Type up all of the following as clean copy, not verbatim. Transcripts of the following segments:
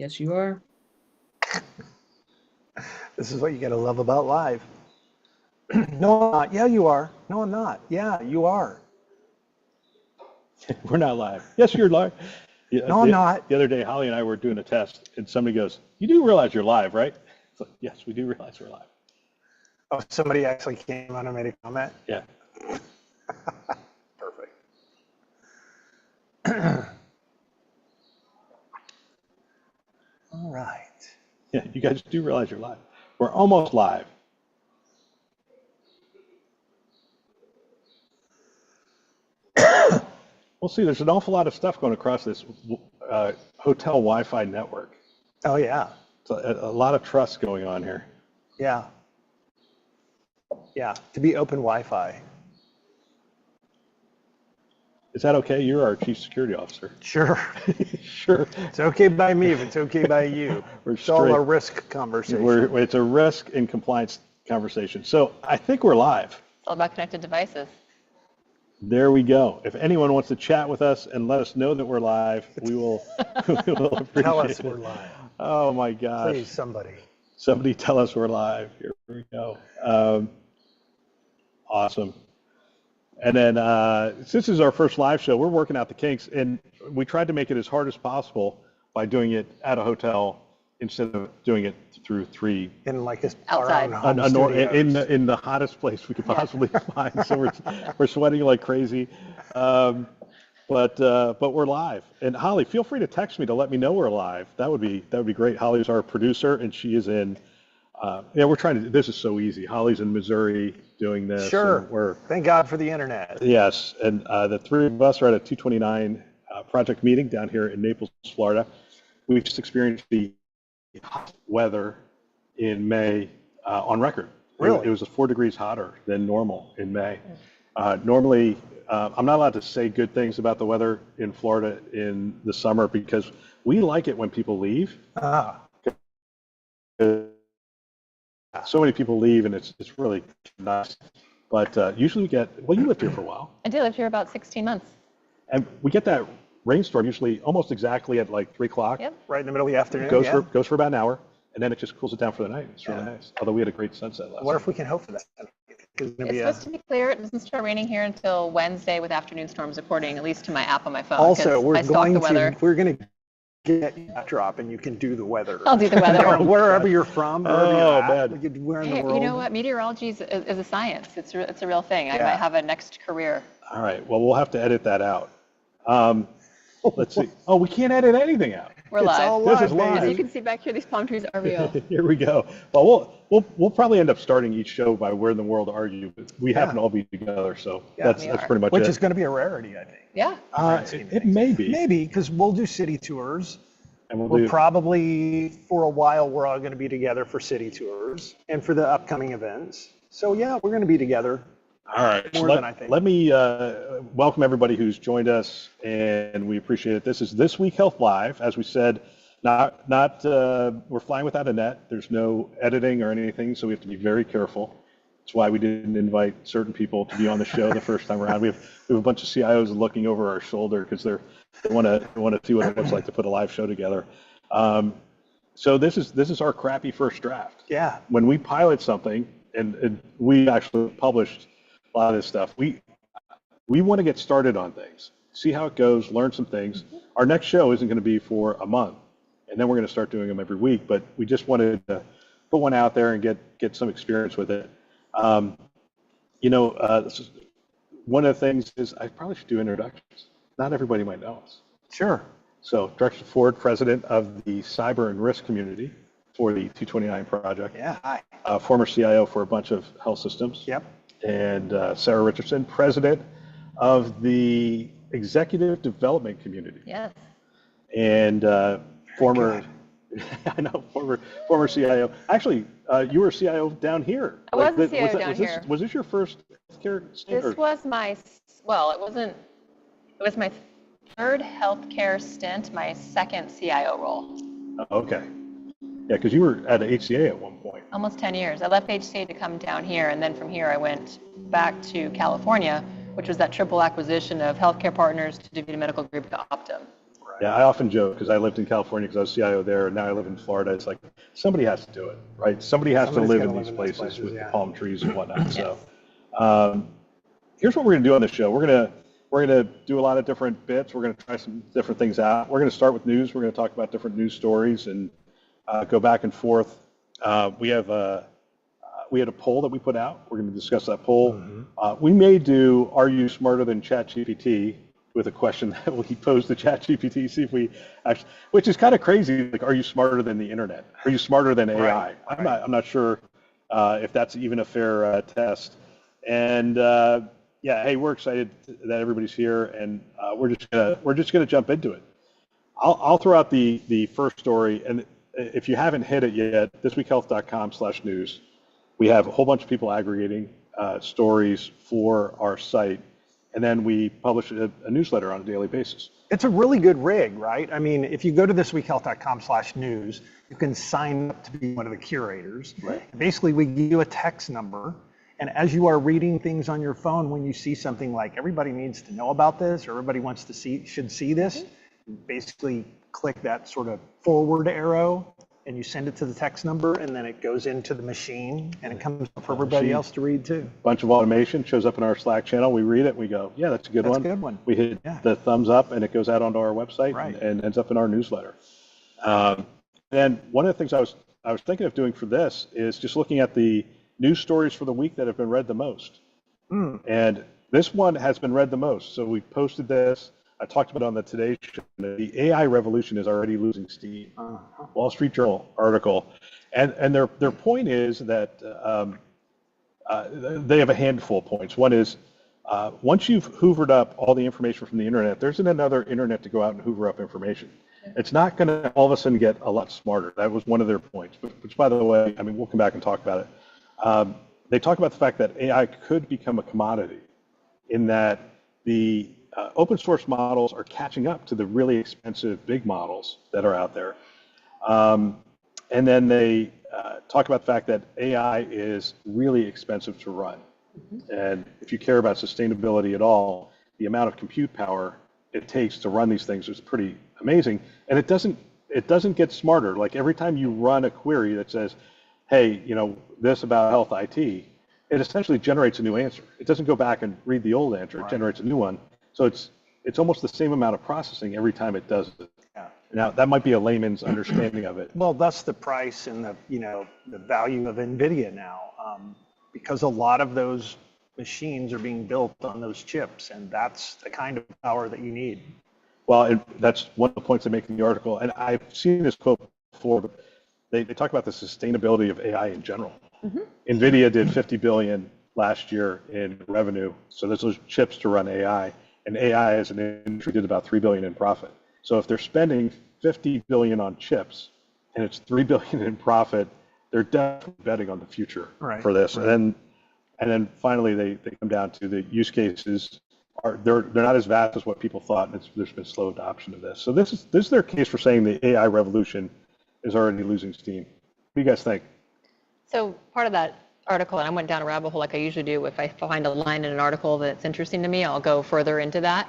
Yes, you are. This is what you got to love about live. No, I'm not. Yeah, you are. No, I'm not. Yeah, you are. We're not live. Yes, you're live. Yeah, No, I'm not. The other day, Holly and I were doing a test, and somebody goes, "You do realize you're live, right?" It's like, yes, we do realize we're live. Oh, somebody actually came on and made a comment? Yeah. Perfect. All right. Yeah, you guys do realize you're live. We're almost live. We'll see. There's an awful lot of stuff going across this hotel Wi-Fi network. Oh, yeah. So a lot of trust going on here. Yeah. Yeah. To be open Wi-Fi. Is that okay? You're our chief security officer. Sure. Sure. It's okay by me if it's okay by you. It's all a risk conversation. It's a risk and compliance conversation. So I think we're live. It's all about connected devices. There we go. If anyone wants to chat with us and let us know that we're live, we will, we will appreciate Tell us it. we're live. Oh my gosh. Please, somebody. Somebody tell us we're live. Here we go. Awesome. And then since this is our first live show, we're working out the kinks, and we tried to make it as hard as possible by doing it at a hotel instead of doing it through three. In like Outside. our own home studios. In the hottest place we could possibly find. So we're sweating like crazy. But we're live. And Holly, feel free to text me to let me know we're live. That would be great. Holly's our producer, and she is in. We're trying to. This is so easy. Holly's in Missouri doing this. Sure. Thank God for the internet. Yes, and the three of us are at a 229 project meeting down here in Naples, Florida. We've just experienced the hot weather in May on record. Really? It was 4 degrees hotter than normal in May. Normally, I'm not allowed to say good things about the weather in Florida in the summer because we like it when people leave. So many people leave, and it's really nice. But usually we get, well, you lived here for a while. I did live here about 16 months. And we get that rainstorm usually almost exactly at like 3 o'clock. Yep. Right in the middle of the afternoon. Goes for about an hour, and then it just cools it down for the night. It's really nice. Although we had a great sunset last What night. if we can hope for that? It's supposed to be clear. It doesn't start raining here until Wednesday with afternoon storms, according at least to my app on my phone. Also, we're going to get you a drop, and you can do the weather. I'll do the weather. Wherever you're from, wherever you're at, man. where in the Hey, world. you know what? Meteorology is a science. It's a real thing. I Yeah. might have a next career. All right. Well, we'll have to edit that out. Let's see. Oh, we can't edit anything out. We're It's live. all This is live, live. As baby. you can see back here, these palm trees are real. Here we go. Well, we'll probably end up starting each show by where in the world are you? But we happen to all be together, so that's we are. pretty much Which it. is going to be a rarity, I think. Yeah. It may be. Maybe, because we'll do city tours. And we'll We're do. probably, for a while, we're all going to be together for city tours and for the upcoming events. So yeah, we're going to be together. All right. More than I think. Let me welcome everybody who's joined us, and we appreciate it. This is This Week Health Live. As we said, we're flying without a net. There's no editing or anything, so we have to be very careful. That's why we didn't invite certain people to be on the show the first time around. We have a bunch of CIOs looking over our shoulder because they want to see what it looks like to put a live show together. So this is our crappy first draft. Yeah. When we pilot something, and we actually published a lot of this stuff, we want to get started on things, see how it goes, learn some things. Our next show isn't going to be for a month, and then we're going to start doing them every week. But we just wanted to put one out there and get some experience with it. This is, one of the things is I probably should do introductions. Not everybody might know us. Sure. So Director Ford, president of the cyber and risk community for the 229 project. Yeah. Hi. Former CIO for a bunch of health systems. Yep. And Sarah Richardson, president of the executive development community. Yes. And former CIO. Actually, you were a CIO down here. I was a CIO down here. Was this your first healthcare stint? This was my, well, it was my third healthcare stint, my second CIO role. Okay. Yeah, because you were at HCA at one point. Almost 10 years. I left HCA to come down here, and then from here I went back to California, which was that triple acquisition of Healthcare Partners to DaVita Medical Group to Optum. Yeah, I often joke because I lived in California because I was CIO there, and now I live in Florida. It's like somebody has to do it, right? Somebody has Somebody's to live gotta in live these in those places with the yeah. palm trees and whatnot. So, here's what we're gonna do on the show. We're gonna do a lot of different bits. We're gonna try some different things out. We're gonna start with news. We're gonna talk about different news stories and go back and forth. We had a poll that we put out. We're going to discuss that poll. We may do, are you smarter than ChatGPT, with a question that we pose to ChatGPT, see if we actually, which is kind of crazy. Like, are you smarter than the internet? Are you smarter than AI? Right. I'm not sure if that's even a fair test. And yeah, hey, we're excited that everybody's here, and we're just gonna jump into it. I'll throw out the first story, and if you haven't hit it yet, thisweekhealth.com/news. We have a whole bunch of people aggregating stories for our site, and then we publish a newsletter on a daily basis. It's a really good rig, right? I mean, if you go to thisweekhealth.com/news, you can sign up to be one of the curators. Right. Basically, we give you a text number, and as you are reading things on your phone, when you see something like everybody needs to know about this, or everybody wants to should see this, you basically click that sort of forward arrow, and you send it to the text number, and then it goes into the machine, and it comes up for everybody else to read too. Bunch of automation shows up in our Slack channel. We read it. We go, yeah, that's a good one. That's a good one. We hit the thumbs up, and it goes out onto our website and ends up in our newsletter. And one of the things I was thinking of doing for this is just looking at the news stories for the week that have been read the most. And this one has been read the most. So we posted this. I talked about it on the Today Show. The AI revolution is already losing steam. Wall Street Journal article, and their point is that they have a handful of points. One is once you've hoovered up all the information from the internet, there isn't another internet to go out and hoover up information. It's not going to all of a sudden get a lot smarter. That was one of their points. Which, by the way, I mean, we'll come back and talk about it. They talk about the fact that AI could become a commodity, in that the open source models are catching up to the really expensive big models that are out there. And then they talk about the fact that AI is really expensive to run. And if you care about sustainability at all, the amount of compute power it takes to run these things is pretty amazing. And it doesn't get smarter. Like, every time you run a query that says, hey, you know, this about health IT, it essentially generates a new answer. It doesn't go back and read the old answer. It generates a new one. So it's almost the same amount of processing every time it does it. Now, that might be a layman's understanding of it. Well, that's the price and the value of NVIDIA now, because a lot of those machines are being built on those chips, and that's the kind of power that you need. Well, that's one of the points they make in the article, and I've seen this quote before, but they talk about the sustainability of AI in general. NVIDIA did $50 billion last year in revenue, so there's those chips to run AI, and AI as an industry did about $3 billion in profit. So if they're spending $50 billion on chips and it's $3 billion in profit, they're definitely betting on the future for this. And then finally they come down to the use cases they're not as vast as what people thought, and there's been slow adoption of this. So this is their case for saying the AI revolution is already losing steam. What do you guys think? So part of that article, and I went down a rabbit hole like I usually do. If I find a line in an article that's interesting to me, I'll go further into that.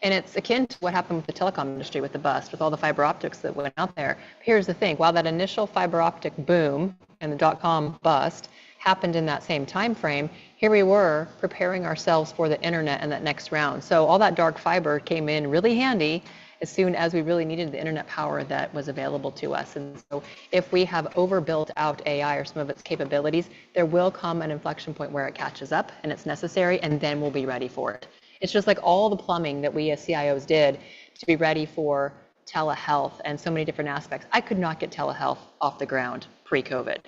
And it's akin to what happened with the telecom industry with the bust, with all the fiber optics that went out there. Here's the thing, while that initial fiber optic boom and the dot-com bust happened in that same time frame, here we were preparing ourselves for the internet and that next round. So all that dark fiber came in really handy as soon as we really needed the internet power that was available to us. And so if we have overbuilt out AI or some of its capabilities, there will come an inflection point where it catches up and it's necessary, and then we'll be ready for it. It's just like all the plumbing that we as CIOs did to be ready for telehealth and so many different aspects. I could not get telehealth off the ground pre-COVID.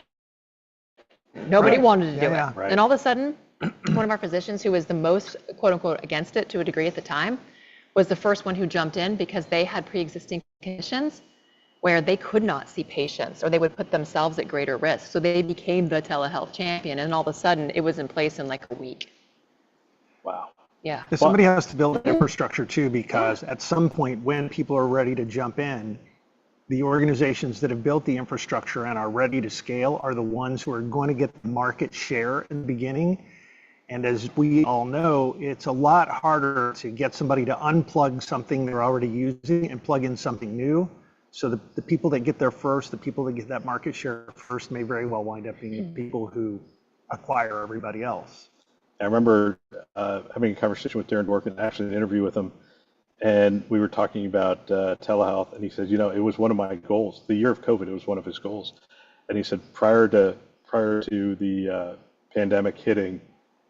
Nobody wanted to do it. And all of a sudden, one of our physicians who was the most, quote unquote, against it to a degree at the time, was the first one who jumped in because they had pre-existing conditions where they could not see patients or they would put themselves at greater risk. So they became the telehealth champion, and all of a sudden it was in place in like a week. Wow. Yeah. Somebody has to build infrastructure too, because at some point when people are ready to jump in, the organizations that have built the infrastructure and are ready to scale are the ones who are going to get the market share in the beginning. And as we all know, it's a lot harder to get somebody to unplug something they're already using and plug in something new. So the people that get there first, the people that get that market share first may very well wind up being the people who acquire everybody else. I remember having a conversation with Darren Dworkin, actually an interview with him, and we were talking about telehealth, and he said, it was one of my goals. The year of COVID, it was one of his goals. And he said prior to the pandemic hitting,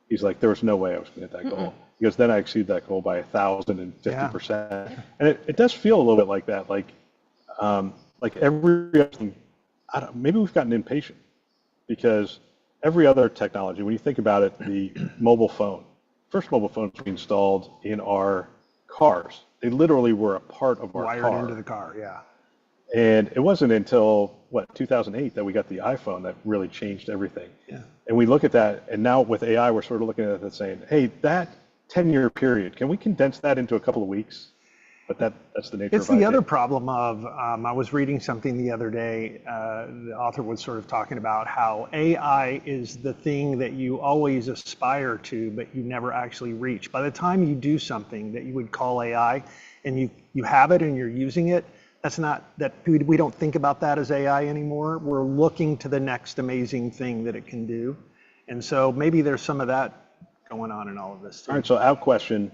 he's like, there was no way I was going to hit that goal. Because then I exceeded that goal by 1,050%. And it does feel a little bit like that, like maybe we've gotten impatient, because every other technology, when you think about it, the mobile phone, first mobile phones were installed in our cars. They literally were a part of our car. Wired into the car, yeah. And it wasn't until, 2008 that we got the iPhone that really changed everything. Yeah. And we look at that, and now with AI, we're sort of looking at it and saying, hey, that 10-year period, can we condense that into a couple of weeks? But that's the nature of it. It's the other problem of, I was reading something the other day, the author was sort of talking about how AI is the thing that you always aspire to, but you never actually reach. By the time you do something that you would call AI, and you have it and you're using it, we don't think about that as AI anymore. We're looking to the next amazing thing that it can do. And so maybe there's some of that going on in all of this too. All right, so out question.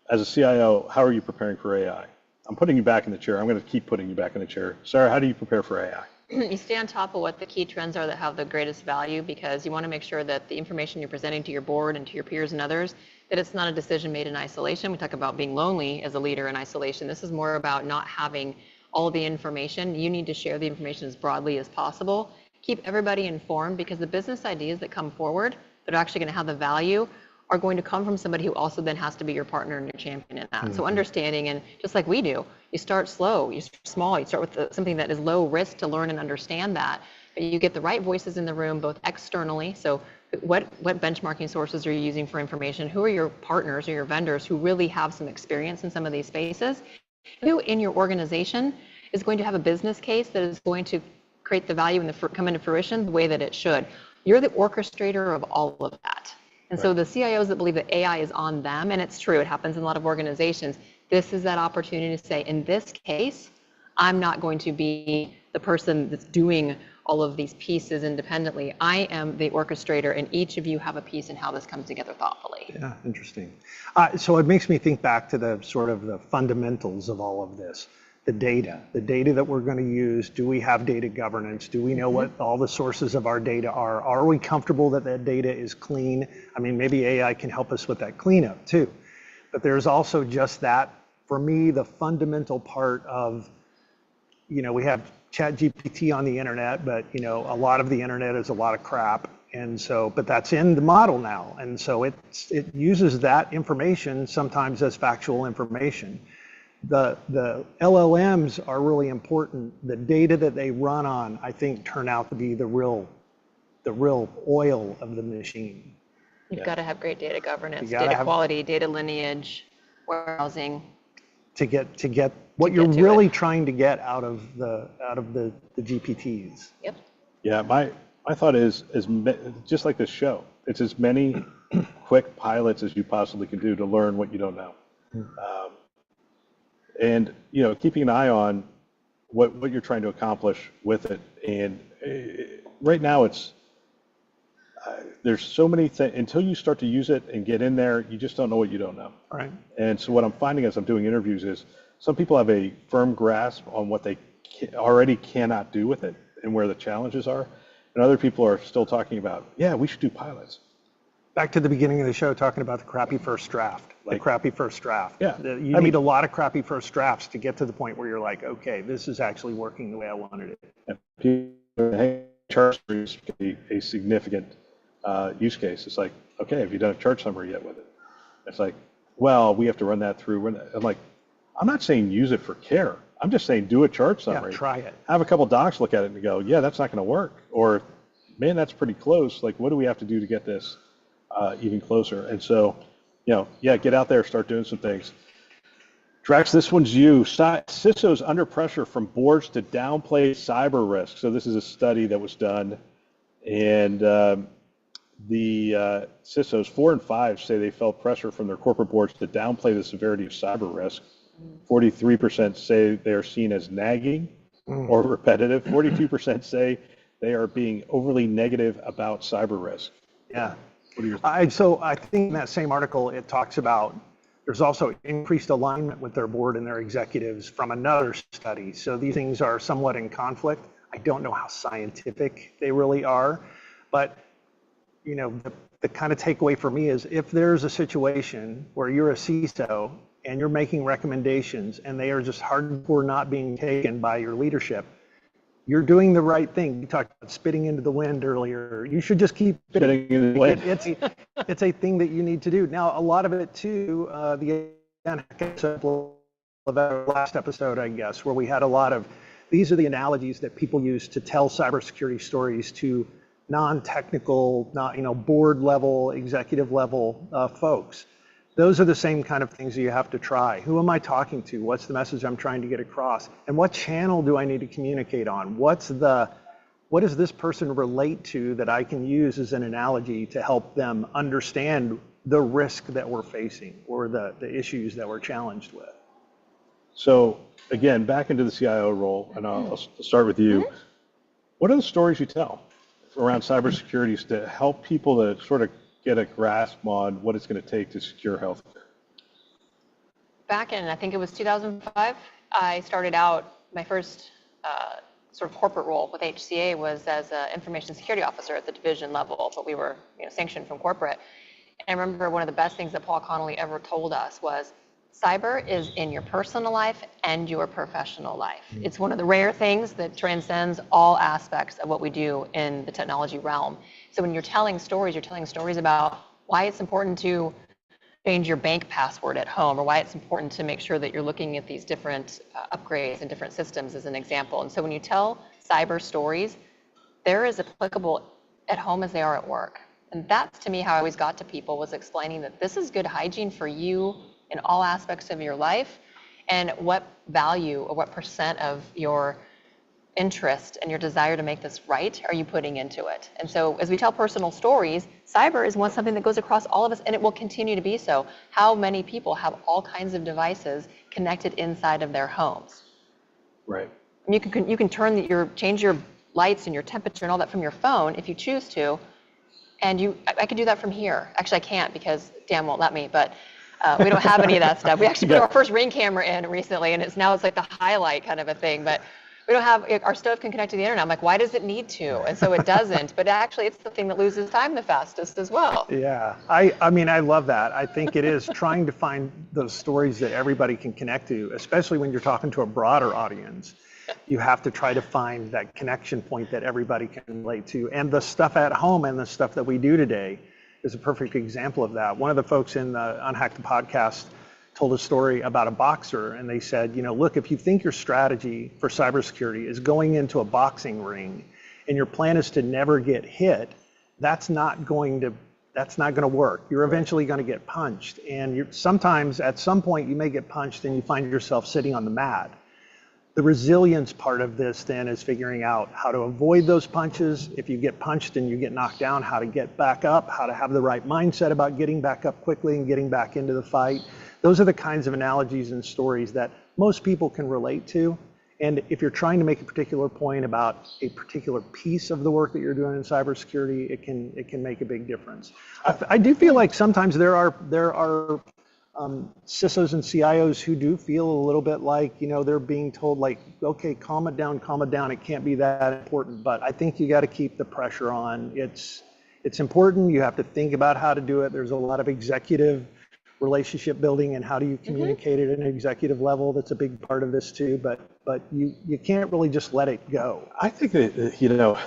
As a CIO, how are you preparing for AI? I'm putting you back in the chair. I'm going to keep putting you back in the chair. Sarah, how do you prepare for AI? You stay on top of what the key trends are that have the greatest value, because you want to make sure that the information you're presenting to your board and to your peers and others, that it's not a decision made in isolation. We talk about being lonely as a leader in isolation. This is more about not having all the information. You need to share the information as broadly as possible. Keep everybody informed, because the business ideas that come forward that are actually going to have the value are going to come from somebody who also then has to be your partner and your champion in that. So understanding, and just like we do, you start slow, you start small, you start with something that is low risk to learn and understand that. But you get the right voices in the room, both externally, so what benchmarking sources are you using for information? Who are your partners or your vendors who really have some experience in some of these spaces? Who in your organization is going to have a business case that is going to create the value and come into fruition the way that it should? You're the orchestrator of all of that. And so the CIOs that believe that AI is on them, and it's true, it happens in a lot of organizations, this is that opportunity to say, in this case, I'm not going to be the person that's doing all of these pieces independently. I am the orchestrator, and each of you have a piece in how this comes together thoughtfully. Yeah, interesting. So it makes me think back to the sort of the fundamentals of all of this. The data that we're going to use. Do we have data governance? Do we know what all the sources of our data are? Are we comfortable that that data is clean? I mean, maybe AI can help us with that cleanup too. But there's also just that, for me, the fundamental part of, we have ChatGPT on the internet, but a lot of the internet is a lot of crap. And so, but that's in the model now. And so it uses that information sometimes as factual information. The LLMs are really important. The data that they run on, I think, turn out to be the real oil of the machine. You've got to have great data governance, data quality, data lineage, warehousing. To get what you're really trying to get out of the GPTs. Yep. Yeah, my thought is just like this show. It's as many quick pilots as you possibly can do to learn what you don't know. And keeping an eye on what you're trying to accomplish with it. And right now there's so many things, until you start to use it and get in there, you just don't know what you don't know. Right. And so what I'm finding as I'm doing interviews is some people have a firm grasp on what they already cannot do with it and where the challenges are. And other people are still talking about, yeah, we should do pilots. Back to the beginning of the show, talking about the crappy first draft. The crappy first draft. Yeah. You need a lot of crappy first drafts to get to the point where you're like, okay, this is actually working the way I wanted it. Chart summaries can be a significant use case. It's like, okay, have you done a chart summary yet with it? It's like, well, we have to run that through. I'm like, I'm not saying use it for care. I'm just saying do a chart summary. Yeah, try it. Have a couple docs look at it and go, yeah, that's not going to work. Or, man, that's pretty close. Like, what do we have to do to get this even closer? And so, get out there, start doing some things. Drax, this one's you. CISOs under pressure from boards to downplay cyber risk. So this is a study that was done, and the CISOs 4 and 5 say they felt pressure from their corporate boards to downplay the severity of cyber risk. 43% say they are seen as nagging or repetitive. 42% say they are being overly negative about cyber risk. Yeah. What are your thoughts? So I think in that same article, it talks about there's also increased alignment with their board and their executives from another study. So these things are somewhat in conflict. I don't know how scientific they really are, but the kind of takeaway for me is if there's a situation where you're a CISO and you're making recommendations and they are just hardcore not being taken by your leadership, you're doing the right thing. You talked about spitting into the wind earlier. You should just keep Spitting in the wind. It's a thing that you need to do. Now, a lot of it too, the last episode, I guess, where we had a lot of, these are the analogies that people use to tell cybersecurity stories to non-technical, not board level, executive level folks. Those are the same kind of things that you have to try. Who am I talking to? What's the message I'm trying to get across? And what channel do I need to communicate on? What does this person relate to that I can use as an analogy to help them understand the risk that we're facing or the issues that we're challenged with? So again, back into the CIO role, and I'll start with you. What are the stories you tell around cybersecurity to help people to sort of get a grasp on what it's going to take to secure healthcare? Back in, I think it was 2005, I started out, my first sort of corporate role with HCA was as an information security officer at the division level, but we were sanctioned from corporate. And I remember one of the best things that Paul Connolly ever told us was, cyber is in your personal life and your professional life. It's one of the rare things that transcends all aspects of what we do in the technology realm. So when you're telling stories about why it's important to change your bank password at home, or why it's important to make sure that you're looking at these different upgrades and different systems as an example. And so when you tell cyber stories, they're as applicable at home as they are at work. And that's, to me, how I always got to people, was explaining that this is good hygiene for you in all aspects of your life, and what value or what percent of your interest and your desire to make this right are you putting into it. And so as we tell personal stories, cyber is something that goes across all of us, and it will continue to be so. How many people have all kinds of devices connected inside of their homes? Right. And you can change your lights and your temperature and all that from your phone if you choose to. And I could do that from here. Actually, I can't because Dan won't let me, but we don't have any of that stuff. We actually put our first Ring camera in recently, and it's like the highlight kind of a thing, but we don't have, our stove can connect to the internet. I'm like, why does it need to? And so it doesn't, but actually it's the thing that loses time the fastest as well. Yeah, I mean, I love that. I think it is trying to find those stories that everybody can connect to, especially when you're talking to a broader audience. You have to try to find that connection point that everybody can relate to. And the stuff at home and the stuff that we do today is a perfect example of that. One of the folks in the Unhack the podcast told a story about a boxer, and they said, look, if you think your strategy for cybersecurity is going into a boxing ring and your plan is to never get hit, that's not going to work. You're eventually going to get punched, and sometimes at some point you may get punched and you find yourself sitting on the mat. The resilience part of this then is figuring out how to avoid those punches. If you get punched and you get knocked down, how to get back up, how to have the right mindset about getting back up quickly and getting back into the fight. Those are the kinds of analogies and stories that most people can relate to. And if you're trying to make a particular point about a particular piece of the work that you're doing in cybersecurity, it can make a big difference. I do feel like sometimes there are CISOs and CIOs who do feel a little bit like, they're being told like, okay, calm it down, it can't be that important. But I think you got to keep the pressure on. It's important. You have to think about how to do it. There's a lot of executive relationship building and how do you communicate at an executive level. That's a big part of this too, but you can't really just let it go. I think that,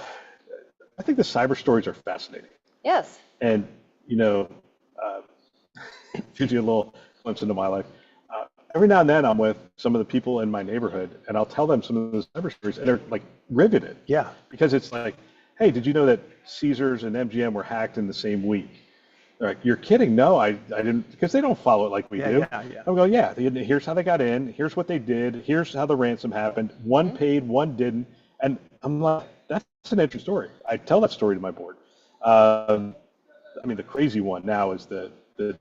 I think the cyber stories are fascinating. Yes. And, gives you a little glimpse into my life. Every now and then I'm with some of the people in my neighborhood and I'll tell them some of those cyber stories and they're like riveted. Yeah. Because it's like, hey, did you know that Caesars and MGM were hacked in the same week? They're like, you're kidding? No, I didn't, because they don't follow it like we do. Yeah. I'll go, yeah, here's how they got in, here's what they did, here's how the ransom happened. One paid, one didn't. And I'm like, that's an interesting story. I tell that story to my board. I mean, the crazy one now is the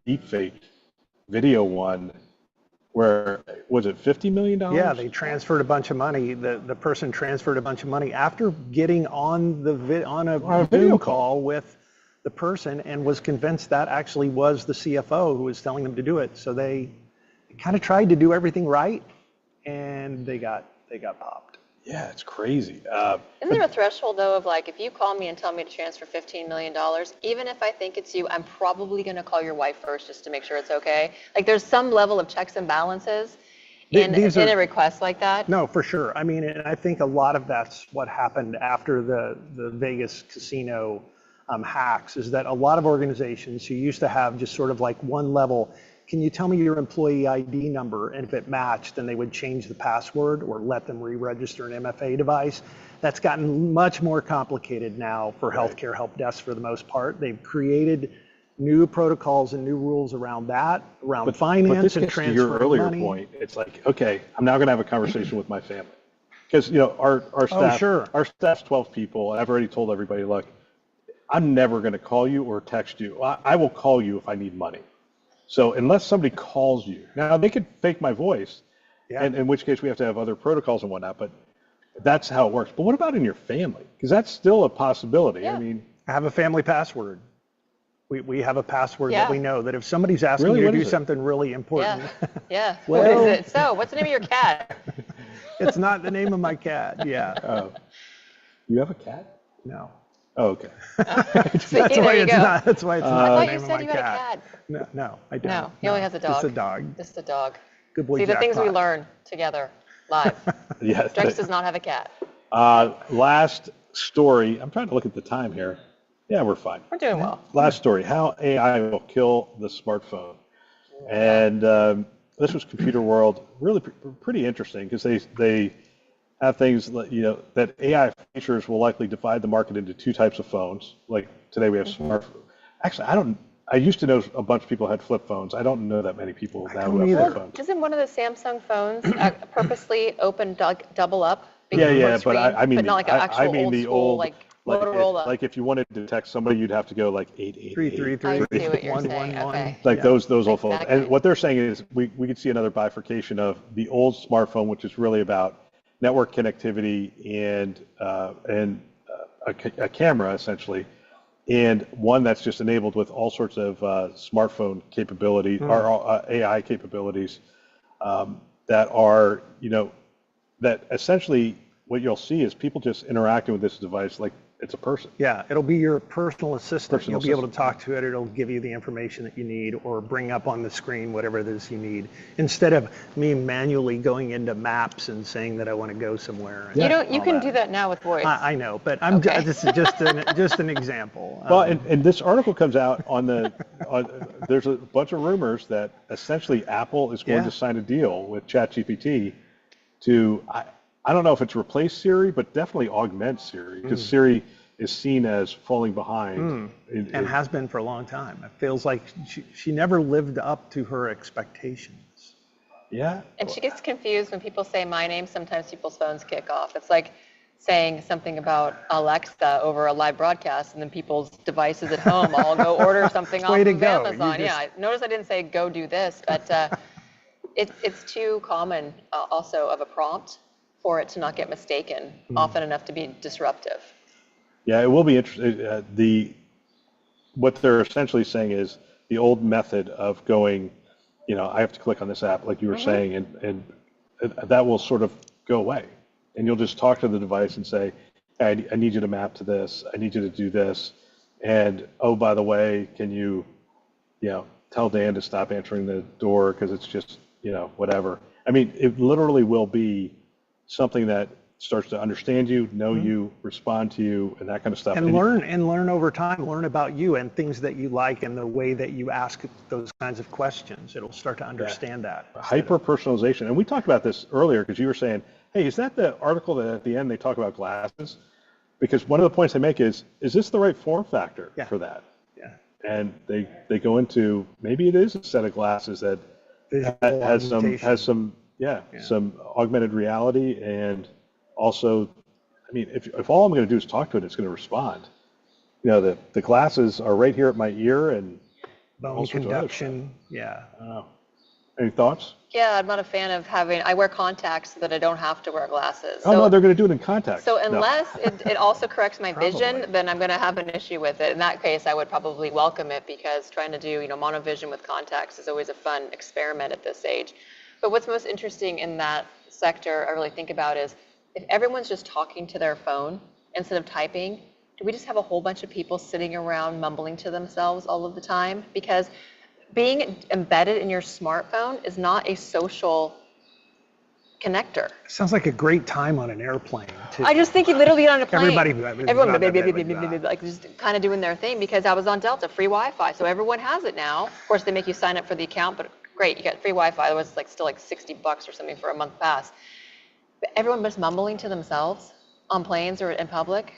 deepfake video one, where was it $50 million? Yeah, they transferred a bunch of money. The person transferred a bunch of money after getting on a video call with the person and was convinced that actually was the CFO who was telling them to do it. So they kind of tried to do everything right, and they got popped. Yeah, it's crazy. Isn't there a threshold, though, of like, if you call me and tell me to transfer $15 million, even if I think it's you, I'm probably going to call your wife first just to make sure it's okay? Like, there's some level of checks and balances in a request like that? No, for sure. I mean, and I think a lot of that's what happened after the Vegas casino hacks, is that a lot of organizations who used to have just sort of like one level, can you tell me your employee ID number? And if it matched, then they would change the password or let them re-register an MFA device. That's gotten much more complicated now for healthcare help desks for the most part. They've created new protocols and new rules around that, around finance and transfer money. To your earlier point, it's like, okay, I'm now going to have a conversation with my family. Because, you know, our staff, our staff's 12 people, and I've already told everybody, look, I'm never going to call you or text you. I will call you if I need money. So unless somebody calls you, now they could fake my voice, and in which case we have to have other protocols and whatnot, but that's how it works. But what about in your family? Because that's still a possibility. Yeah. I mean, I have a family password. We have a password that we know that if somebody's asking you to do something really important. Yeah. Well, what is it? So, what's the name of your cat? It's not the name of my cat. Yeah. oh, you have a cat? No. Oh, okay. That's why it's not. That's why it's not the name of my cat. I thought you said you had a cat. No, I don't. No, he only has a dog. Just a dog. Just a dog. Good boy. See, the things we Jackpot. learn together live. Yeah. Drex does not have a cat. Last story. I'm trying to look at the time here. Yeah, we're fine. We're doing well. Last story, how AI will kill the smartphone. And this was Computer World, really pretty interesting, because they have things that, you know, that AI features will likely divide the market into two types of phones. Like today we have smartphones. Actually, I used to know a bunch of people had flip phones. I don't know that many people now who have flip phones. Isn't one of the Samsung phones purposely open double up? Yeah, but I mean, but not like an actual I mean old the school, old, like Motorola. like if you wanted to text somebody, you'd have to go like 888. I see what you're saying. Okay. Like those old phones. Exactly. And what they're saying is we could see another bifurcation of the old smartphone, which is really about network connectivity and a camera essentially, and one that's just enabled with all sorts of smartphone capabilities or AI capabilities that are, you know, that essentially what you'll see is people just interacting with this device like it's a person. Yeah, it'll be your personal assistant. You'll be able to talk to it. It'll give you the information that you need or bring up on the screen whatever it is you need, instead of me manually going into maps and saying that I want to go somewhere. You can do that now with voice. I know, but this is just an example. Well, and this article comes out on there's a bunch of rumors that essentially Apple is going to sign a deal with ChatGPT to, I don't know if it's replace Siri, but definitely augment Siri, because Siri is seen as falling behind. And has been for a long time. It feels like she never lived up to her expectations. Yeah. And she gets confused when people say my name. Sometimes people's phones kick off. It's like saying something about Alexa over a live broadcast, and then people's devices at home all go order something off of Amazon. Yeah, notice I didn't say go do this, but it's too common also of a prompt for it to not get mistaken often enough to be disruptive. Yeah, it will be interesting. What they're essentially saying is the old method of going, you know, I have to click on this app, like you were saying, and that will sort of go away. And you'll just talk to the device and say, hey, I need you to map to this. I need you to do this. And, oh, by the way, can you know, tell Dan to stop answering the door because it's just, you know, whatever. I mean, it literally will be something that starts to understand you, know you, respond to you, and that kind of stuff. And learn over time, learn about you and things that you like and the way that you ask those kinds of questions. It'll start to understand that. Hyper-personalization. And we talked about this earlier because you were saying, hey, is that the article that at the end they talk about glasses? Because one of the points they make is this the right form factor for that? Yeah. And they go into, maybe it is a set of glasses that has some augmented reality, and also, I mean, if all I'm going to do is talk to it, it's going to respond. the glasses are right here at my ear and Bone all sorts of other conduction, yeah. stuff. I don't know. Any thoughts? Yeah, I'm not a fan of I wear contacts so that I don't have to wear glasses. Oh, no, they're going to do it in contact. So No. unless it also corrects my vision, Probably. then I'm going to have an issue with it. In that case, I would probably welcome it because trying to do, monovision with contacts is always a fun experiment at this age. But what's most interesting in that sector, I really think about is if everyone's just talking to their phone instead of typing, do we just have a whole bunch of people sitting around mumbling to themselves all of the time? Because being embedded in your smartphone is not a social connector. Sounds like a great time on an airplane, too. I just think you literally get on a plane. Everyone, like just kind of doing their thing because I was on Delta, free Wi-Fi, so everyone has it now. Of course, they make you sign up for the account, but great, you got free Wi-Fi. It was still like $60 or something for a month pass. But everyone was mumbling to themselves on planes or in public.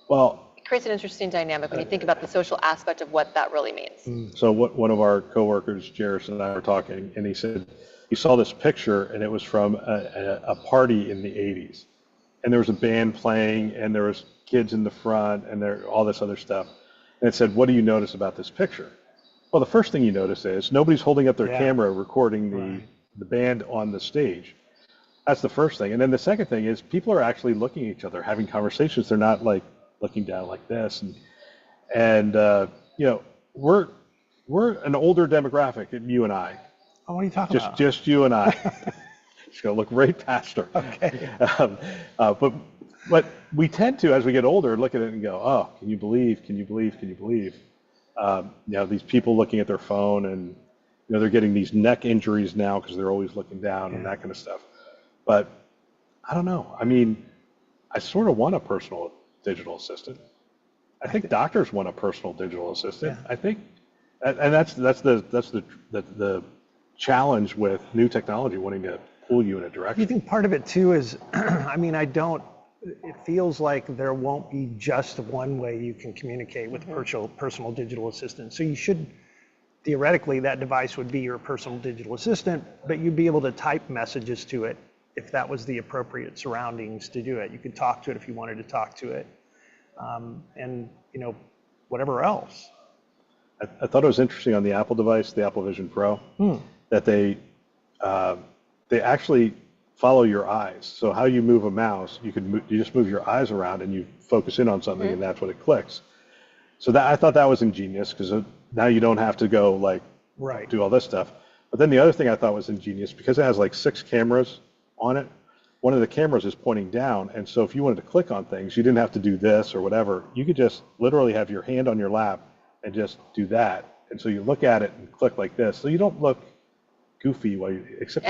Well, it creates an interesting dynamic when you think about the social aspect of what that really means. so one of our coworkers, Jairus, and I were talking, and he said he saw this picture, and it was from a party in the 80s. And there was a band playing, and there was kids in the front, and all this other stuff. And it said, what do you notice about this picture? Well, the first thing you notice is nobody's holding up their camera recording the band on the stage. That's the first thing. And then the second thing is people are actually looking at each other, having conversations. They're not like looking down like this. And we're an older democratic, you and I. Oh, what are you talking about? Just you and I. Just gonna look right past her. Okay. But we tend to, as we get older, look at it and go, oh, can you believe? These people looking at their phone, and they're getting these neck injuries now because they're always looking down and that kind of stuff. But I don't know. I mean, I sort of want a personal digital assistant. I think doctors want a personal digital assistant. Yeah. I think, and that's the challenge with new technology wanting to pull you in a direction. You think part of it too is, it feels like there won't be just one way you can communicate with personal digital assistant. So you should, theoretically, that device would be your personal digital assistant, but you'd be able to type messages to it if that was the appropriate surroundings to do it. You could talk to it if you wanted to talk to it, and whatever else. I thought it was interesting on the Apple device, the Apple Vision Pro, that they actually follow your eyes. So how you move a mouse, you just move your eyes around and you focus in on something, and that's what it clicks. So I thought that was ingenious because now you don't have to go do all this stuff. But then the other thing I thought was ingenious, because it has 6 cameras on it, one of the cameras is pointing down, and so if you wanted to click on things, you didn't have to do this or whatever. You could just literally have your hand on your lap and just do that. And so you look at it and click like this. So you don't look goofy except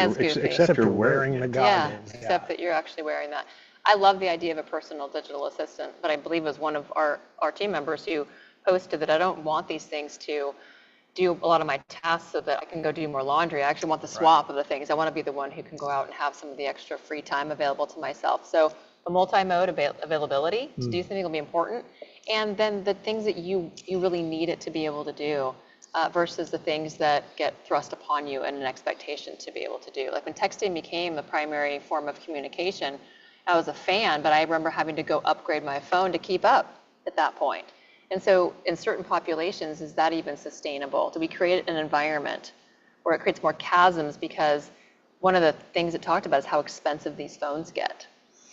you're wearing the goggles. goggles. Yeah, except that you're actually wearing that. I love the idea of a personal digital assistant, but I believe it was one of our team members who posted that I don't want these things to do a lot of my tasks so that I can go do more laundry. I actually want the swap of the things. I want to be the one who can go out and have some of the extra free time available to myself. So the multi-mode availability to do something will be important. And then the things that you really need it to be able to do versus the things that get thrust upon you and an expectation to be able to do. Like when texting became the primary form of communication, I was a fan, but I remember having to go upgrade my phone to keep up at that point. And so in certain populations, is that even sustainable? Do we create an environment where it creates more chasms? Because one of the things it talked about is how expensive these phones get.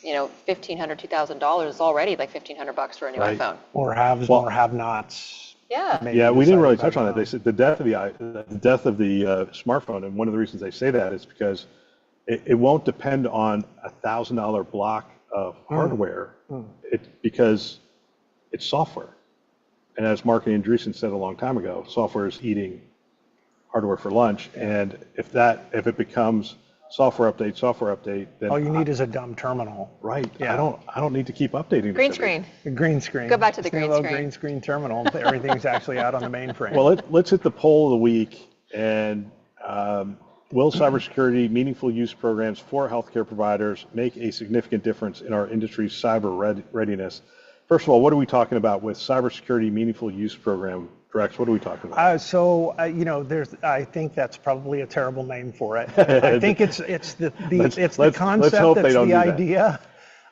$1,500, $2,000 is already like $1,500 for a new iPhone. Or haves or have-nots. Yeah. Yeah, we didn't really touch on it. They said the death of the smartphone, and one of the reasons they say that is because it won't depend on $1,000 block of hardware. Because it's software. And as Mark Andreessen said a long time ago, software is eating hardware for lunch. And if it becomes software update, then all you need is a dumb terminal. Right. Yeah. I don't need to keep updating. Green screen. The green screen. Go back to the green screen. Green screen terminal. Everything's actually out on the mainframe. Well, let's hit the poll of the week. And will cybersecurity meaningful use programs for healthcare providers make a significant difference in our industry's cyber readiness? First of all, what are we talking about with cybersecurity meaningful use program? Drex, what are we talking about? I think that's probably a terrible name for it. I think it's the concept, that's the idea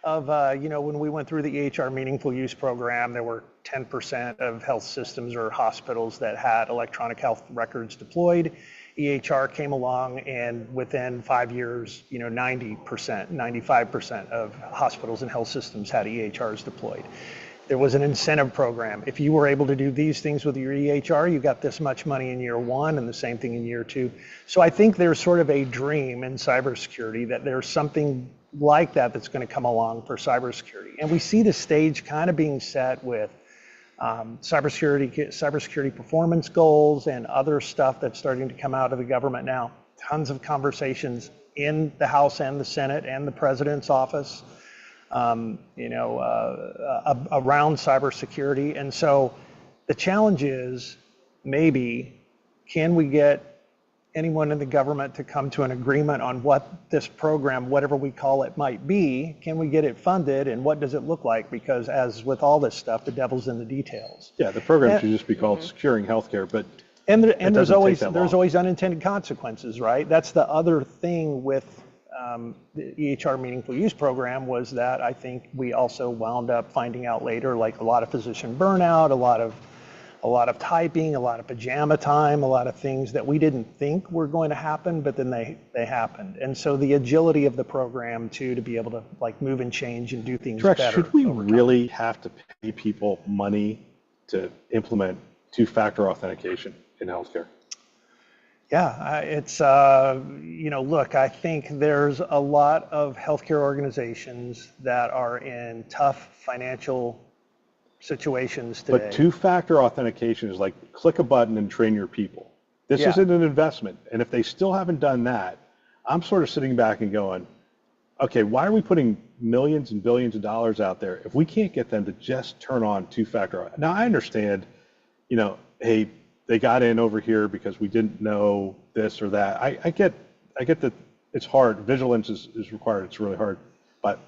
of, when we went through the HR meaningful use program, there were 10% of health systems or hospitals that had electronic health records deployed. EHR came along, and within 5 years, 90%, 95% of hospitals and health systems had EHRs deployed. There was an incentive program. If you were able to do these things with your EHR, you got this much money in year 1 and the same thing in year 2. So I think there's sort of a dream in cybersecurity that there's something like that that's going to come along for cybersecurity. And we see the stage kind of being set with cybersecurity performance goals and other stuff that's starting to come out of the government now. Tons of conversations in the House and the Senate and the President's office, around cybersecurity. And so the challenge is, maybe, can we get anyone in the government to come to an agreement on what this program, whatever we call it, might be? Can we get it funded, and what does it look like? Because as with all this stuff, the devil's in the details. Yeah, the program should just be called Securing Healthcare, but there's always unintended consequences, right? That's the other thing with the EHR Meaningful Use program, was that I think we also wound up finding out later, like a lot of physician burnout, a lot of typing, a lot of pajama time, a lot of things that we didn't think were going to happen, but then they happened. And so the agility of the program too, to be able to move and change and do things better. Should we really have to pay people money to implement two-factor authentication in healthcare? Yeah, it's, look, I think there's a lot of healthcare organizations that are in tough financial situations today. But two-factor authentication is like click a button and train your people. This isn't an investment. And if they still haven't done that, I'm sort of sitting back and going, okay, why are we putting millions and billions of dollars out there if we can't get them to just turn on two-factor? Now, I understand, hey, they got in over here because we didn't know this or that. I get that it's hard. Vigilance is required. It's really hard. But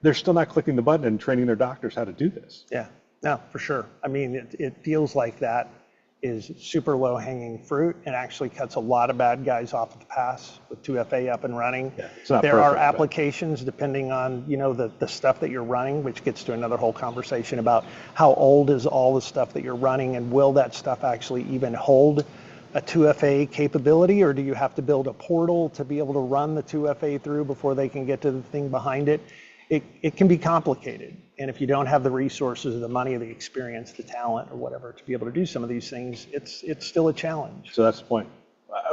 they're still not clicking the button and training their doctors how to do this. Yeah, no, for sure. I mean, it feels like that is super low hanging fruit, and actually cuts a lot of bad guys off at the pass with 2FA up and running. Yeah, it's not there perfect, are applications depending on, the stuff that you're running, which gets to another whole conversation about how old is all the stuff that you're running, and will that stuff actually even hold a 2FA capability, or do you have to build a portal to be able to run the 2FA through before they can get to the thing behind it? It can be complicated, and if you don't have the resources, the money, the experience, the talent, or whatever to be able to do some of these things, it's still a challenge. So that's the point.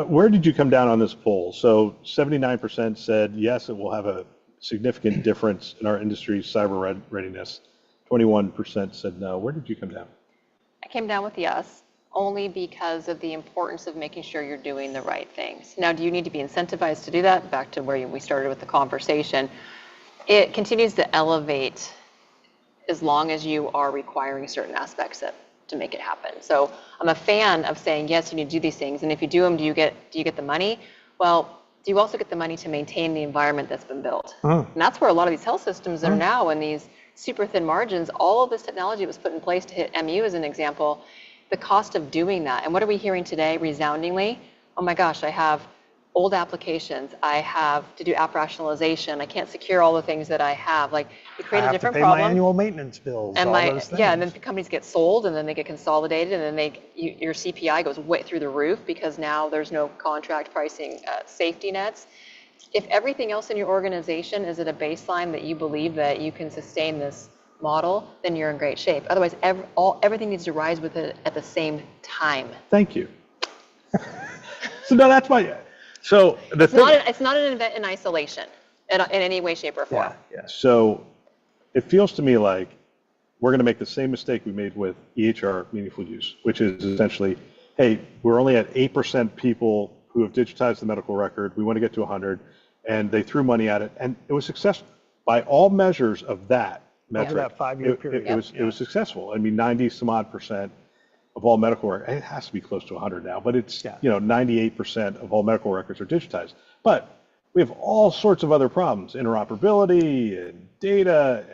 Where did you come down on this poll? So 79% said yes, it will have a significant difference in our industry's cyber readiness. 21% said no. Where did you come down? I came down with yes, only because of the importance of making sure you're doing the right things. Now, do you need to be incentivized to do that? Back to where we started with the conversation. It continues to elevate as long as you are requiring certain aspects to make it happen. So I'm a fan of saying, yes, you need to do these things. And if you do them, do you get the money? Well, do you also get the money to maintain the environment that's been built? And that's where a lot of these health systems are now, in these super thin margins. All of this technology was put in place to hit MU as an example. The cost of doing that. And what are we hearing today resoundingly? Oh my gosh, I have old applications. I have to do app rationalization. I can't secure all the things that I have. Like, you create a different problem. I have to pay my annual maintenance bills. And all those things. Yeah, and then companies get sold, and then they get consolidated, and then your CPI goes way through the roof because now there's no contract pricing safety nets. If everything else in your organization is at a baseline that you believe that you can sustain this model, then you're in great shape. Otherwise, everything needs to rise with it at the same time. Thank you. So no, that's my. So it's not an event in isolation in any way, shape, or form. Yeah. So it feels to me like we're going to make the same mistake we made with EHR Meaningful Use, which is essentially, hey, we're only at 8% people who have digitized the medical record. We want to get to 100, and they threw money at it, and it was successful by all measures of that metric. Over that 5-year period. It was successful. I mean, 90 some odd percent of all medical records, it has to be close to 100 now, but it's 98% of all medical records are digitized. But we have all sorts of other problems: interoperability and data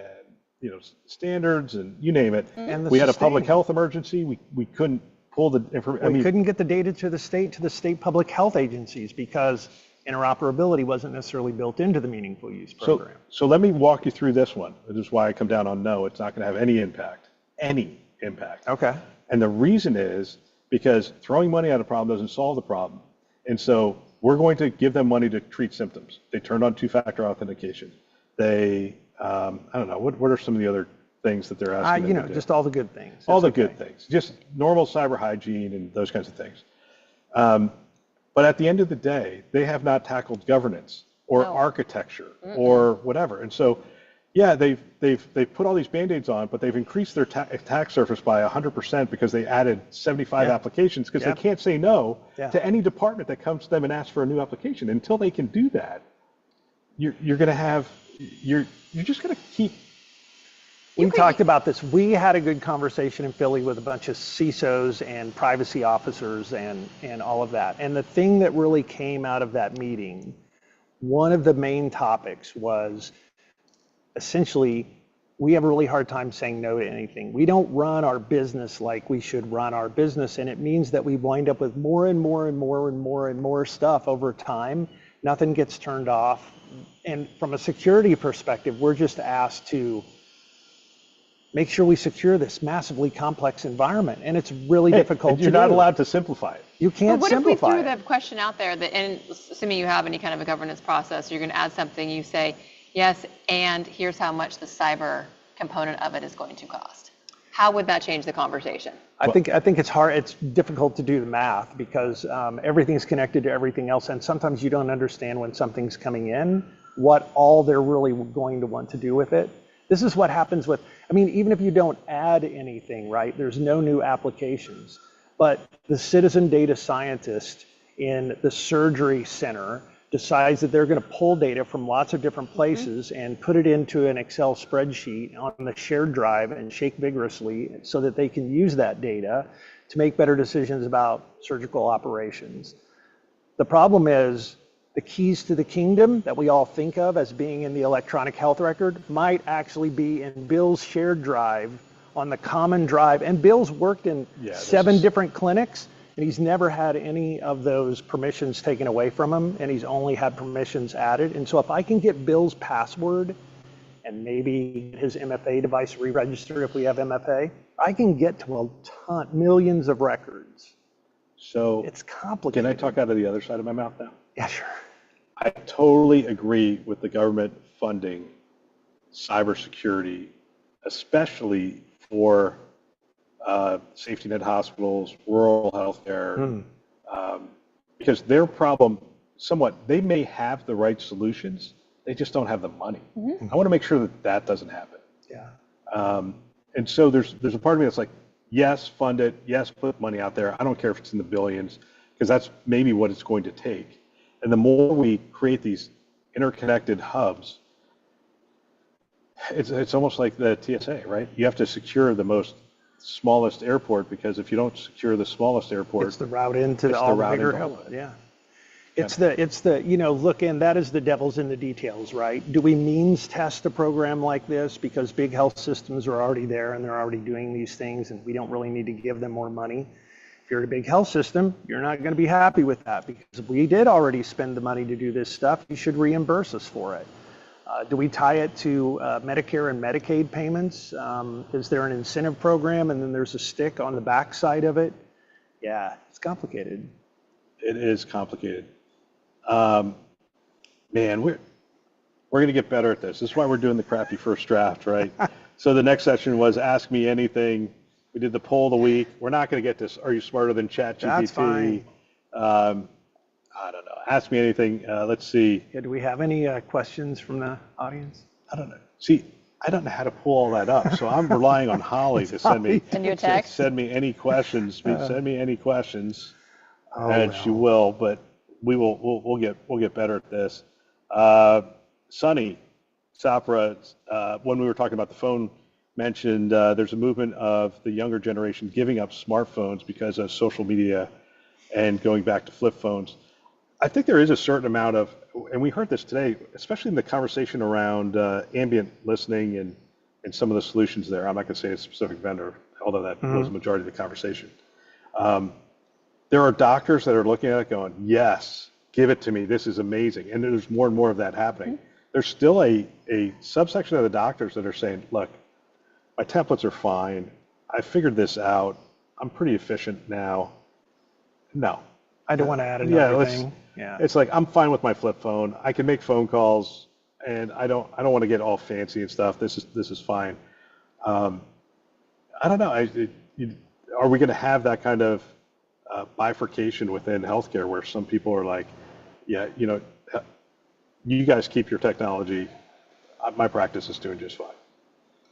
and standards and you name it. And we had a public health emergency. We couldn't pull the information. We couldn't get the data to the state public health agencies because interoperability wasn't necessarily built into the Meaningful Use program. So let me walk you through this one. This is why I come down on no. It's not going to have any impact. any impact. Okay. And the reason is because throwing money at a problem doesn't solve the problem. And so we're going to give them money to treat symptoms. They turned on two-factor authentication. They, I don't know, what are some of the other things that they're asking them to do? Just all the good things. All the That's okay. good things, just normal cyber hygiene and those kinds of things. But at the end of the day, they have not tackled governance or architecture or whatever. And so, yeah, they've put all these Band-Aids on, but they've increased their attack surface by 100% because they added 75 applications because they can't say no to any department that comes to them and asks for a new application. Until they can do that, you're going to have, you're just going to keep. We talked about this. We had a good conversation in Philly with a bunch of CISOs and privacy officers and all of that. And the thing that really came out of that meeting, one of the main topics was essentially, we have a really hard time saying no to anything. We don't run our business like we should run our business. And it means that we wind up with more and more and more and more and more stuff over time. Nothing gets turned off. And from a security perspective, we're just asked to make sure we secure this massively complex environment, and it's really difficult to do. You're not allowed to simplify it. You can't simplify it. What if we threw the question out there that, and assuming you have any kind of a governance process, you're going to add something, you say, yes, and here's how much the cyber component of it is going to cost. How would that change the conversation? I think it's hard. It's difficult to do the math because everything's connected to everything else, and sometimes you don't understand when something's coming in what all they're really going to want to do with it. This is what happens with, I mean, even if you don't add anything, right, there's no new applications, but the citizen data scientist in the surgery center decides that they're going to pull data from lots of different places and put it into an Excel spreadsheet on the shared drive and shake vigorously so that they can use that data to make better decisions about surgical operations. The problem is, the keys to the kingdom that we all think of as being in the electronic health record might actually be in Bill's shared drive on the common drive. And Bill's worked in 7 different clinics, and he's never had any of those permissions taken away from him, and he's only had permissions added. And so if I can get Bill's password and maybe his MFA device re-registered if we have MFA, I can get to a ton, millions of records. So it's complicated. Can I talk out of the other side of my mouth now? Yeah, sure. I totally agree with the government funding cybersecurity, especially for safety net hospitals, rural healthcare, because their problem, somewhat, they may have the right solutions, they just don't have the money. I want to make sure that that doesn't happen. Yeah. And so there's a part of me that's like, yes, fund it, yes, put money out there. I don't care if it's in the billions, because that's maybe what it's going to take. And the more we create these interconnected hubs, it's almost like the TSA, right? You have to secure the smallest airport, because if you don't secure the smallest airport, it's the route into all the bigger hub. Yeah. It's the, look, and that is the devil's in the details, right? Do we means test a program like this because big health systems are already there and they're already doing these things and we don't really need to give them more money? If you're a big health system, you're not going to be happy with that because we did already spend the money to do this stuff. You should reimburse us for it. Do we tie it to Medicare and Medicaid payments? Is there an incentive program and then there's a stick on the back side of it? Yeah, it's complicated. It is complicated. Man, we're going to get better at this. This is why we're doing the crappy first draft, right? So the next session was Ask Me Anything. We did the poll of the week. We're not going to get this, are you smarter than ChatGPT? That's fine. I don't know. Ask me anything. Let's see. Yeah, do we have any questions from the audience? I don't know. See, I don't know how to pull all that up, so I'm relying on Holly to send me any questions. Send me any questions, she will. But we'll get better at this. Sunny Sapra, when we were talking about the phone, mentioned there's a movement of the younger generation giving up smartphones because of social media and going back to flip phones. I think there is a certain amount of, and we heard this today, especially in the conversation around ambient listening and some of the solutions there. I'm not going to say a specific vendor, although that was the majority of the conversation. There are doctors that are looking at it going, yes, give it to me. This is amazing. And there's more and more of that happening. There's still a subsection of the doctors that are saying, look, my templates are fine. I figured this out. I'm pretty efficient now. No. I don't want to add Yeah, another thing. Yeah. it's like I'm fine with my flip phone. I can make phone calls, and I don't want to get all fancy and stuff. This is fine. I don't know. Are we going to have that kind of bifurcation within healthcare where some people are like, yeah, you guys keep your technology. My practice is doing just fine.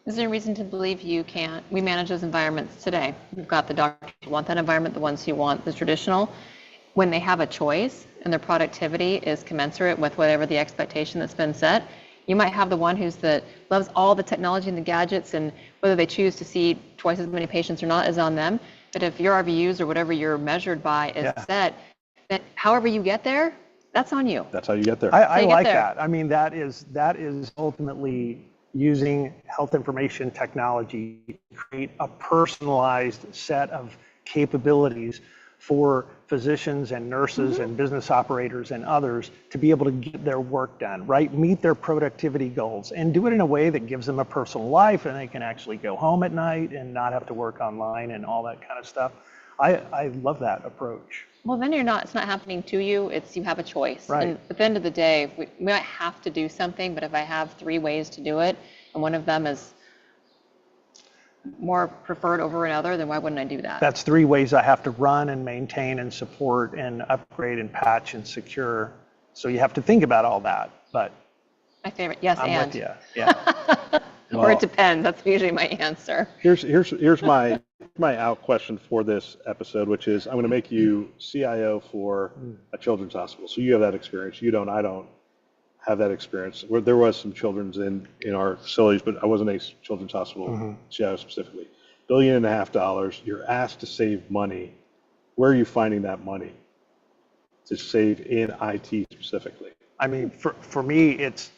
Is there a reason to believe you can't? We manage those environments today. We've got the doctors who want that environment, the ones who want the traditional. When they have a choice and their productivity is commensurate with whatever the expectation that's been set, you might have the one that loves all the technology and the gadgets, and whether they choose to see twice as many patients or not is on them. But if your RVUs or whatever you're measured by is set, then however you get there, that's on you. That's how you get there. I like that. I mean, that is ultimately using health information technology to create a personalized set of capabilities for physicians and nurses and business operators and others to be able to get their work done, right? Meet their productivity goals and do it in a way that gives them a personal life and they can actually go home at night and not have to work online and all that kind of stuff. I love that approach. Well, then it's not happening to you, it's you have a choice. Right. And at the end of the day, we might have to do something, but if I have 3 ways to do it, and one of them is more preferred over another, then why wouldn't I do that? That's 3 ways I have to run and maintain and support and upgrade and patch and secure. So you have to think about all that, but My favorite, yes, I'm and. with you. Yeah. Or it depends, that's usually my answer. Here's my out question for this episode, which is I'm going to make you CIO for a children's hospital. So you have that experience. You don't. I don't have that experience. There was some children's in our facilities, but I wasn't a children's hospital CIO specifically. $1.5 billion. You're asked to save money. Where are you finding that money to save in IT specifically? I mean, for me, it's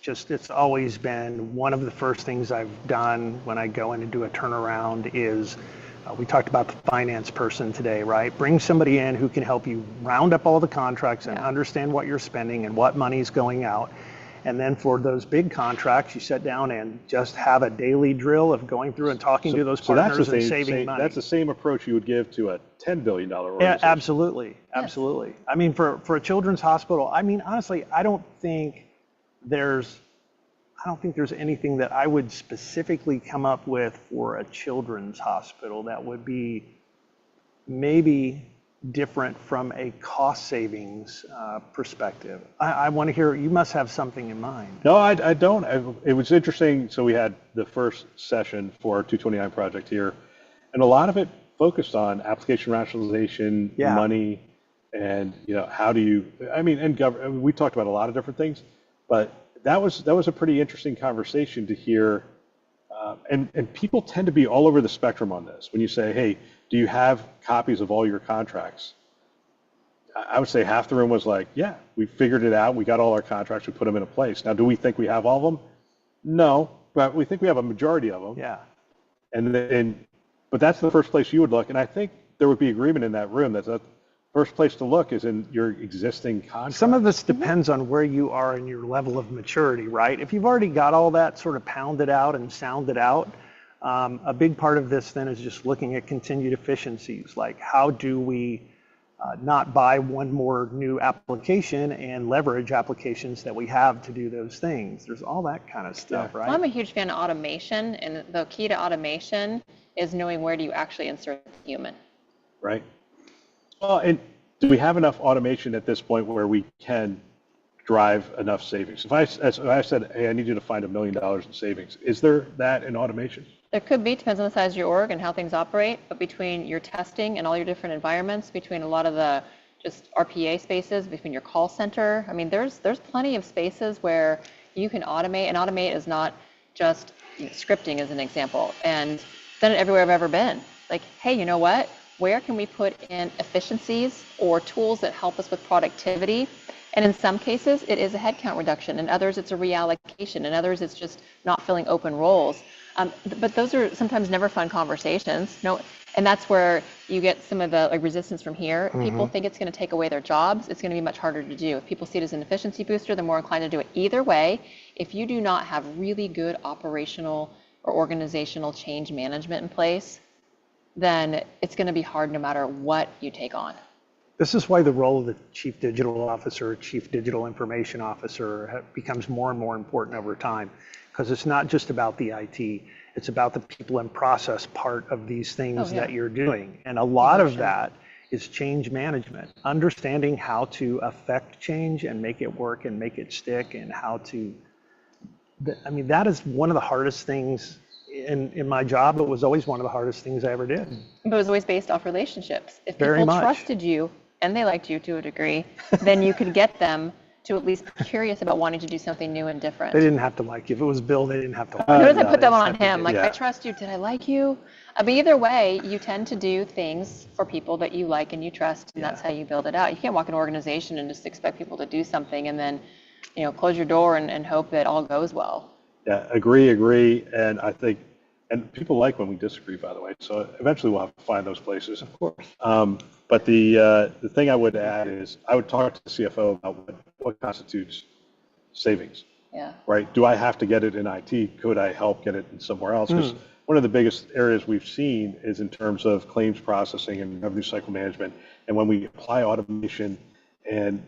always been one of the first things I've done when I go in and do a turnaround is, we talked about the finance person today, right? Bring somebody in who can help you round up all the contracts and understand what you're spending and what money's going out. And then for those big contracts, you sit down and just have a daily drill of going through and talking to those partners and saving money. That's the same approach you would give to a $10 billion organization. Yeah, absolutely. Absolutely. Yes. I mean, for a children's hospital, I mean, honestly, I don't think there's anything that I would specifically come up with for a children's hospital that would be maybe different from a cost savings perspective. I want to hear, you must have something in mind. No, I don't. It was interesting. So we had the first session for our 229 project here, and a lot of it focused on application rationalization, money, and how do you, I mean, and we talked about a lot of different things, but that was a pretty interesting conversation to hear. And people tend to be all over the spectrum on this. When you say, hey, do you have copies of all your contracts? I would say half the room was like, yeah, we figured it out. We got all our contracts. We put them in a place. Now, do we think we have all of them? No, but we think we have a majority of them. Yeah. But that's the first place you would look. And I think there would be agreement in that room that the first place to look is in your existing contract. Some of this depends on where you are in your level of maturity, right? If you've already got all that sort of pounded out and sounded out, a big part of this then is just looking at continued efficiencies. Like, how do we not buy one more new application and leverage applications that we have to do those things? There's all that kind of stuff, right? Well, I'm a huge fan of automation, and the key to automation is knowing where do you actually insert the human. Right. Well, and do we have enough automation at this point where we can drive enough savings? If I said, hey, I need you to find $1 million in savings, is there that in automation? There could be, depends on the size of your org and how things operate, but between your testing and all your different environments, between a lot of the just RPA spaces, between your call center, I mean, there's plenty of spaces where you can automate, and automate is not just scripting as an example. And done it everywhere I've ever been. Like, hey, you know what? Where can we put in efficiencies or tools that help us with productivity? And in some cases, it is a headcount reduction. In others, it's a reallocation. In others, it's just not filling open roles. But those are sometimes never fun conversations. No, and that's where you get some of the resistance from here. People think it's going to take away their jobs. It's going to be much harder to do. If people see it as an efficiency booster, they're more inclined to do it. Either way, if you do not have really good operational or organizational change management in place, then it's going to be hard no matter what you take on. This is why the role of the chief digital officer, chief digital information officer becomes more and more important over time, because it's not just about the IT, it's about the people and process part of these things that you're doing. And a lot of that is change management, understanding how to affect change and make it work and make it stick, and how to, I mean, that is one of the hardest things in my job. It was always one of the hardest things I ever did. But it was always based off relationships. If Very people much. trusted you and they liked you to a degree, then you could get them to at least be curious about wanting to do something new and different. They didn't have to like you. If it was Bill, they didn't have to like Who you. doesn't put They that just one on had to him? do Like, it. I trust you. Did I like you? But either way, you tend to do things for people that you like and you trust, and that's how you build it out. You can't walk an organization and just expect people to do something and then, close your door and hope that all goes well. Yeah, agree. And I think, and people like when we disagree, by the way. So eventually we'll have to find those places. Of course. But the thing I would add is I would talk to the CFO about what constitutes savings, Yeah. right? Do I have to get it in IT? Could I help get it in somewhere else? Because one of the biggest areas we've seen is in terms of claims processing and revenue cycle management. And when we apply automation and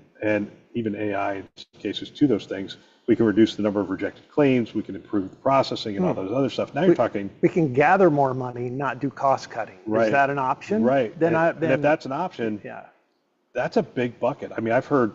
even AI in some cases to those things, we can reduce the number of rejected claims, we can improve the processing and all those other stuff. Now you're talking. We can gather more money, not do cost cutting. Right. Is that an option? Right. Then and if that's an option, yeah. that's a big bucket. I mean, I've heard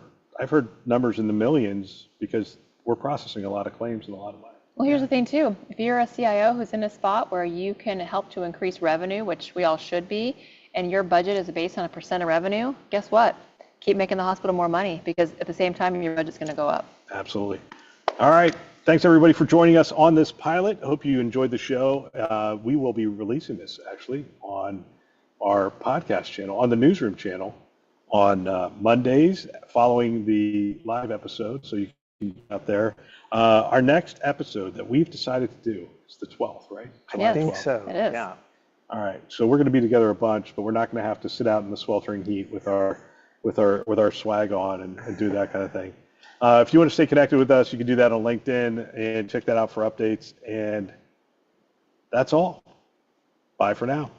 numbers in the millions because we're processing a lot of claims and a lot of money. Well, here's the thing too. If you're a CIO who's in a spot where you can help to increase revenue, which we all should be, and your budget is based on a % of revenue, guess what? Keep making the hospital more money, because at the same time, your budget's going to go up. Absolutely. All right. Thanks everybody for joining us on this pilot. I hope you enjoyed the show. We will be releasing this actually on our podcast channel, on the Newsroom channel, on Mondays following the live episode. So you can get out there. Our next episode that we've decided to do is the 12th, right? I think so. It is. Yeah. All right. So we're going to be together a bunch, but we're not going to have to sit out in the sweltering heat with our swag on and do that kind of thing. If you want to stay connected with us, you can do that on LinkedIn and check that out for updates. And that's all. Bye for now.